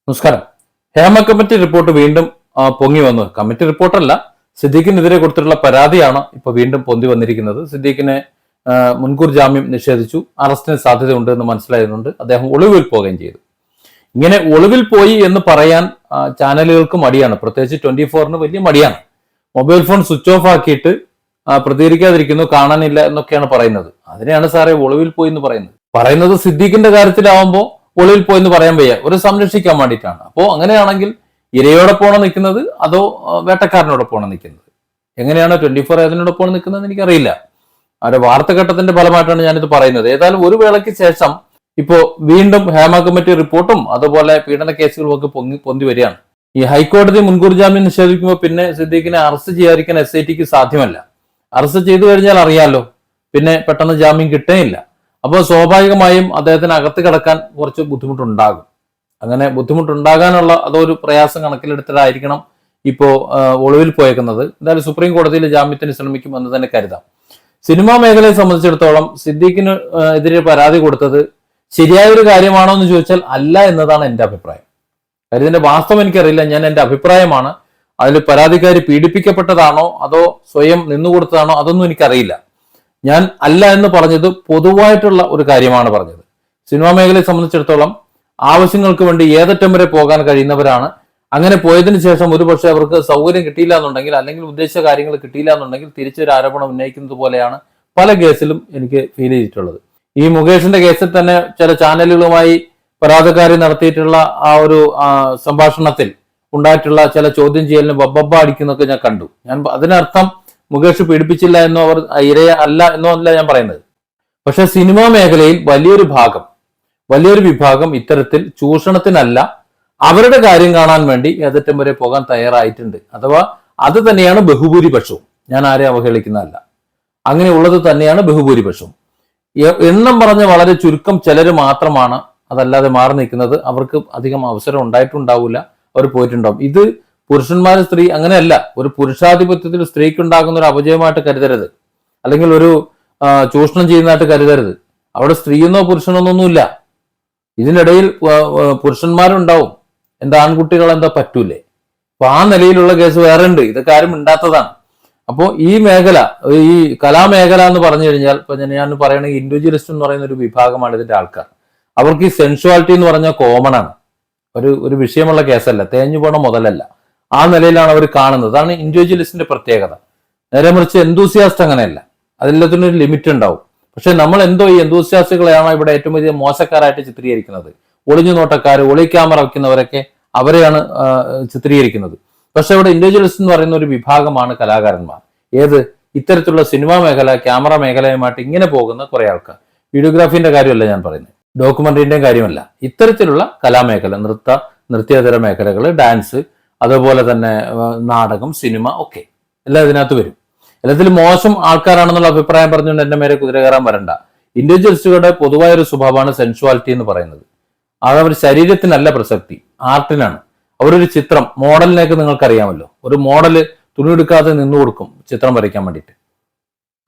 നമസ്കാരം. Hema committee report വീണ്ടും പൊങ്ങി വന്നു. കമ്മിറ്റി റിപ്പോർട്ടല്ല, സിദ്ദീഖിനെതിരെ കൊടുത്തിട്ടുള്ള പരാതിയാണ് ഇപ്പൊ വീണ്ടും പൊന്തി വന്നിരിക്കുന്നത്. സിദ്ദീഖിനെ മുൻകൂർ ജാമ്യം നിഷേധിച്ചു, അറസ്റ്റിന് സാധ്യതയുണ്ട് എന്ന് മനസ്സിലായതുകൊണ്ട് അദ്ദേഹം ഒളിവിൽ പോവുകയും ചെയ്തു. ഇങ്ങനെ ഒളിവിൽ പോയി എന്ന് പറയാൻ ചാനലുകൾക്ക് മടിയാണ്, പ്രത്യേകിച്ച് 24-ന് വലിയ മടിയാണ്. മൊബൈൽ ഫോൺ സ്വിച്ച് ഓഫ് ആക്കിയിട്ട് പ്രതികരിക്കാതിരിക്കുന്നു, കാണാനില്ല എന്നൊക്കെയാണ് പറയുന്നത്. അതിനെയാണ് സാറേ ഒളിവിൽ പോയി എന്ന് പറയുന്നത്. സിദ്ദീഖിന്റെ കാര്യത്തിലാവുമ്പോൾ ഒളിവിൽ പോയെന്ന് പറയാൻ വയ്യ, ഒരു സംരക്ഷിക്കാൻ വേണ്ടിയിട്ടാണ്. അപ്പോൾ അങ്ങനെയാണെങ്കിൽ ഇരയോടൊപ്പമാണ് നിൽക്കുന്നത് അതോ വേട്ടക്കാരനോടൊപ്പമാണ് നിൽക്കുന്നത്? എങ്ങനെയാണ് 24 അതിനോടൊപ്പമാണ് നിൽക്കുന്നത് എനിക്കറിയില്ല. അവരുടെ വാർത്തഘട്ടത്തിന്റെ ഫലമായിട്ടാണ് ഞാനിത് പറയുന്നത്. ഏതായാലും ഒരു വേളയ്ക്ക് ശേഷം ഇപ്പോ വീണ്ടും ഹേമ കമ്മിറ്റി റിപ്പോർട്ടും അതുപോലെ പീഡന കേസുകളും ഒക്കെ പൊന്തി വരികയാണ്. ഈ ഹൈക്കോടതി മുൻകൂർ ജാമ്യം നിഷേധിക്കുമ്പോൾ പിന്നെ സിദ്ദീഖിനെ അറസ്റ്റ് ചെയ്യാതിരിക്കാൻ SITക്ക് സാധ്യമല്ല. അറസ്റ്റ് ചെയ്തു കഴിഞ്ഞാൽ അറിയാലോ, പിന്നെ പെട്ടെന്ന് ജാമ്യം കിട്ടേയില്ല. അപ്പോൾ സ്വാഭാവികമായും അദ്ദേഹത്തിന് അകത്ത് കിടക്കാൻ കുറച്ച് ബുദ്ധിമുട്ടുണ്ടാകും. അങ്ങനെ ബുദ്ധിമുട്ടുണ്ടാകാനുള്ള അതൊരു പ്രയാസം കണക്കിലെടുത്തിട്ടായിരിക്കണം ഇപ്പോൾ ഒളിവിൽ പോയേക്കുന്നത്. എന്തായാലും സുപ്രീം കോടതിയിൽ ജാമ്യത്തിന് ശ്രമിക്കുമെന്ന് തന്നെ കരുതാം. സിനിമാ മേഖലയെ സംബന്ധിച്ചിടത്തോളം സിദ്ദീഖിന് എതിരെ പരാതി കൊടുത്തത് ശരിയായ ഒരു കാര്യമാണോ എന്ന് ചോദിച്ചാൽ അല്ല എന്നതാണ് എൻ്റെ അഭിപ്രായം. കാര്യത്തിന്റെ വാസ്തവം എനിക്കറിയില്ല, ഞാൻ എൻ്റെ അഭിപ്രായമാണ്. അതിൽ പരാതിക്കാരി പീഡിപ്പിക്കപ്പെട്ടതാണോ അതോ സ്വയം നിന്നുകൊടുത്തതാണോ അതൊന്നും എനിക്കറിയില്ല. ഞാൻ അല്ല എന്ന് പറഞ്ഞത് പൊതുവായിട്ടുള്ള ഒരു കാര്യമാണ് പറഞ്ഞത്. സിനിമാ മേഖലയെ സംബന്ധിച്ചിടത്തോളം ആവശ്യങ്ങൾക്ക് വേണ്ടി ഏതറ്റം വരെ പോകാൻ കഴിയുന്നവരാണ്. അങ്ങനെ പോയതിനു ശേഷം ഒരുപക്ഷെ അവർക്ക് സൗകര്യം കിട്ടിയില്ല എന്നുണ്ടെങ്കിൽ, അല്ലെങ്കിൽ ഉദ്ദേശിച്ച കാര്യങ്ങൾ കിട്ടിയില്ല എന്നുണ്ടെങ്കിൽ തിരിച്ചൊരു ആരോപണം ഉന്നയിക്കുന്നത് പോലെയാണ് പല കേസിലും എനിക്ക് ഫീൽ ചെയ്തിട്ടുള്ളത്. ഈ മുകേഷിന്റെ കേസിൽ തന്നെ ചില ചാനലുകളുമായി പരാതിക്കാരി നടത്തിയിട്ടുള്ള ആ ഒരു സംഭാഷണത്തിൽ ഉണ്ടായിട്ടുള്ള ചില ചോദ്യം ചെയ്യലിന് ബബ്ബ അടിക്കുന്നൊക്കെ ഞാൻ കണ്ടു. ഞാൻ അതിനർത്ഥം മുകേഷ് പീഡിപ്പിച്ചില്ല എന്നോ അവർ ഇരയെ അല്ല എന്നോ അല്ല ഞാൻ പറയുന്നത്. പക്ഷെ സിനിമാ മേഖലയിൽ വലിയൊരു വിഭാഗം ഇത്തരത്തിൽ ചൂഷണത്തിനല്ല, അവരുടെ കാര്യം കാണാൻ വേണ്ടി ഏതറ്റം വരെ പോകാൻ തയ്യാറായിട്ടുണ്ട്. അഥവാ അത് തന്നെയാണ് ബഹുഭൂരിപക്ഷവും. ഞാൻ ആരെയും അവഹേളിക്കുന്നതല്ല, അങ്ങനെയുള്ളത് തന്നെയാണ് ബഹുഭൂരിപക്ഷവും. എണ്ണം പറഞ്ഞ വളരെ ചുരുക്കം ചിലർ മാത്രമാണ് അതല്ലാതെ മാറി നിൽക്കുന്നത്. അവർക്ക് അധികം അവസരം ഉണ്ടായിട്ടുണ്ടാവില്ല, അവർ പോയിട്ടുണ്ടാവും. ഇത് പുരുഷന്മാർ സ്ത്രീ അങ്ങനെയല്ല. ഒരു പുരുഷാധിപത്യത്തിൽ സ്ത്രീക്ക് ഉണ്ടാകുന്ന ഒരു അപജയമായിട്ട് കരുതരുത്, അല്ലെങ്കിൽ ഒരു ചൂഷണം ചെയ്യുന്നതായിട്ട് കരുതരുത്. അവിടെ സ്ത്രീയെന്നോ പുരുഷനൊന്നൊന്നുമില്ല. ഇതിനിടയിൽ പുരുഷന്മാരുണ്ടാവും. എന്താ ആൺകുട്ടികൾ എന്താ പറ്റൂലേ? അപ്പൊ ആ നിലയിലുള്ള കേസ് വേറെ ഉണ്ട്. ഇതൊക്കെ ആരും ഉണ്ടാത്തതാണ്. അപ്പോൾ ഈ മേഖല, ഈ കലാമേഖല എന്ന് പറഞ്ഞു കഴിഞ്ഞാൽ ഇപ്പൊ ഞാൻ പറയുകയാണെങ്കിൽ ഇൻഡിവിജ്വലിസ്റ്റ് എന്ന് പറയുന്ന ഒരു വിഭാഗമാണ് ഇതിന്റെ ആൾക്കാർ. അവർക്ക് ഈ സെൻഷ്വാലിറ്റി എന്ന് പറഞ്ഞാൽ കോമൺ ആണ്, ഒരു വിഷയമുള്ള കേസല്ല, തേഞ്ഞു പോണ മുതലല്ല. ആ നിലയിലാണ് അവർ കാണുന്നത്. അതാണ് ഇൻഡിവിജ്വലിസ്റ്റിന്റെ പ്രത്യേകത. നേരെ മറിച്ച് എന്തൂസിയാസ്റ്റ് അങ്ങനെയല്ല, അതിലെല്ലാത്തിനും ഒരു ലിമിറ്റ് ഉണ്ടാവും. പക്ഷെ നമ്മൾ എന്തോ ഈ എന്തൂസിയാസ്റ്റുകളെയാണ് ഇവിടെ ഏറ്റവും വലിയ മോശക്കാരായിട്ട് ചിത്രീകരിക്കുന്നത്. ഒളിഞ്ഞു നോട്ടക്കാർ, ഒളി ക്യാമറ വയ്ക്കുന്നവരൊക്കെ അവരെയാണ് ചിത്രീകരിക്കുന്നത്. പക്ഷെ ഇവിടെ ഇൻഡിവിജ്വലിസ്റ്റ് എന്ന് പറയുന്ന ഒരു വിഭാഗമാണ് കലാകാരന്മാർ. ഏത് ഇത്തരത്തിലുള്ള സിനിമാ മേഖല, ക്യാമറ മേഖലയുമായിട്ട് ഇങ്ങനെ പോകുന്ന കുറെ ആൾക്കാർ. വീഡിയോഗ്രാഫിന്റെ കാര്യമല്ല ഞാൻ പറയുന്നത്, ഡോക്യുമെന്ററിന്റെയും കാര്യമല്ല. ഇത്തരത്തിലുള്ള കലാമേഖല, നൃത്യേതര മേഖലകൾ, ഡാൻസ്, അതുപോലെ തന്നെ നാടകം, സിനിമ ഒക്കെ എല്ലാം ഇതിനകത്ത് വരും. എല്ലാത്തിലും മോശം ആൾക്കാരാണെന്നുള്ള അഭിപ്രായം പറഞ്ഞുകൊണ്ട് എന്റെ മേലെ കുതിര കയറാൻ വരണ്ട. ഇൻഡിവിജ്വലിസ്റ്റുകളുടെ പൊതുവായൊരു സ്വഭാവമാണ് സെൻഷ്വാലിറ്റി എന്ന് പറയുന്നത്. അത് അവർ ശരീരത്തിനല്ല പ്രസക്തി, ആർട്ടിനാണ്. അവരൊരു ചിത്രം, മോഡലിനൊക്കെ നിങ്ങൾക്കറിയാമല്ലോ, ഒരു മോഡല് തുണിയെടുക്കാതെ നിന്നു കൊടുക്കും ചിത്രം വരയ്ക്കാൻ വേണ്ടിയിട്ട്.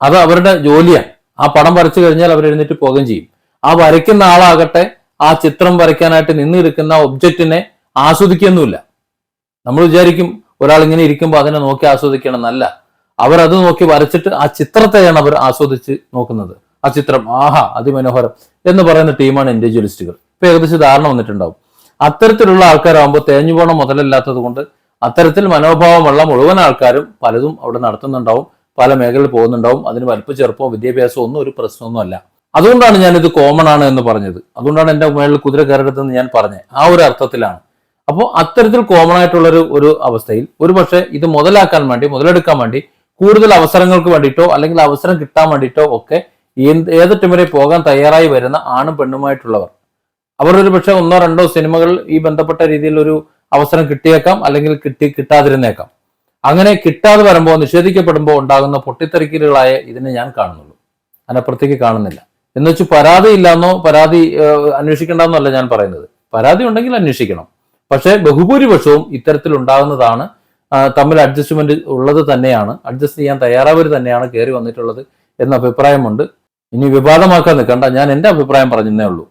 അത് അവരുടെ ജോലിയാണ്. ആ പടം വരച്ചു കഴിഞ്ഞാൽ അവർ എഴുന്നേറ്റ് പോവുകയും ചെയ്യും. ആ വരയ്ക്കുന്ന ആളാകട്ടെ ആ ചിത്രം വരയ്ക്കാനായിട്ട് നിന്നിരിക്കുന്ന ഒബ്ജക്റ്റിനെ ആസ്വദിക്കൊന്നുമില്ല. നമ്മൾ വിചാരിക്കും ഒരാൾ ഇങ്ങനെ ഇരിക്കുമ്പോൾ അതിനെ നോക്കി ആസ്വദിക്കണം എന്നല്ല. അവരത് നോക്കി വരച്ചിട്ട് ആ ചിത്രത്തെയാണ് അവർ ആസ്വദിച്ച് നോക്കുന്നത്. ആ ചിത്രം ആഹാ അതിമനോഹരം എന്ന് പറയുന്ന ടീമാണ് ഇൻഡിവിജ്വലിസ്റ്റുകൾ. ഇപ്പൊ ഏകദേശം ധാരണ വന്നിട്ടുണ്ടാവും. അത്തരത്തിലുള്ള ആൾക്കാരാകുമ്പോൾ തേഞ്ഞു പോണ മുതലല്ലാത്തത് കൊണ്ട് അത്തരത്തിൽ മനോഭാവമുള്ള മുഴുവൻ ആൾക്കാരും പലതും അവിടെ നടത്തുന്നുണ്ടാവും, പല മേഖലയിൽ പോകുന്നുണ്ടാവും. അതിന് വലിപ്പ ചെറുപ്പമോ വിദ്യാഭ്യാസമോ ഒന്നും ഒരു പ്രശ്നമൊന്നും അല്ല. അതുകൊണ്ടാണ് ഞാനിത് കോമൺ ആണ് എന്ന് പറഞ്ഞത്. അതുകൊണ്ടാണ് എൻ്റെ മേളിൽ കുതിര കയറരുതെന്ന് ഞാൻ പറഞ്ഞത്. ആ ഒരു അർത്ഥത്തിലാണ്. അപ്പോൾ അത്തരത്തിൽ കോമൺ ആയിട്ടുള്ള ഒരു അവസ്ഥയിൽ ഒരു പക്ഷേ ഇത് മുതലെടുക്കാൻ വേണ്ടി കൂടുതൽ അവസരങ്ങൾക്ക് വേണ്ടിയിട്ടോ അല്ലെങ്കിൽ അവസരം കിട്ടാൻ വേണ്ടിയിട്ടോ ഒക്കെ ഏതറ്റം വരെ പോകാൻ തയ്യാറായി വരുന്ന ആണും പെണ്ണുമായിട്ടുള്ളവർ, അവർ ഒരു പക്ഷേ 1-2 സിനിമകൾ ഈ ബന്ധപ്പെട്ട രീതിയിൽ ഒരു അവസരം കിട്ടിയേക്കാം, അല്ലെങ്കിൽ കിട്ടാതിരുന്നേക്കാം. അങ്ങനെ കിട്ടാതെ വരുമ്പോൾ, നിഷേധിക്കപ്പെടുമ്പോൾ ഉണ്ടാകുന്ന പൊട്ടിത്തെറിക്കലുകളായ ഇതിനെ ഞാൻ കാണുന്നുള്ളൂ, അതിനപ്പുറത്തേക്ക് കാണുന്നില്ല. എന്നുവെച്ച് പരാതി ഇല്ലാന്നോ പരാതി അന്വേഷിക്കേണ്ടെന്നല്ല ഞാൻ പറയുന്നത്. പരാതി ഉണ്ടെങ്കിൽ അന്വേഷിക്കണം. പക്ഷേ ബഹുഭൂരിപക്ഷവും ഇത്തരത്തിൽ ഉണ്ടാകുന്നതാണ്. തമ്മിൽ അഡ്ജസ്റ്റ്മെന്റ് ഉള്ളത് തന്നെയാണ്, അഡ്ജസ്റ്റ് ചെയ്യാൻ തയ്യാറായവർ തന്നെയാണ് കയറി വന്നിട്ടുള്ളത് എന്ന അഭിപ്രായമുണ്ട്. ഇനി വിവാദമാക്കാൻ നിൽക്കണ്ട, ഞാൻ എൻ്റെ അഭിപ്രായം പറഞ്ഞതേ ഉള്ളൂ.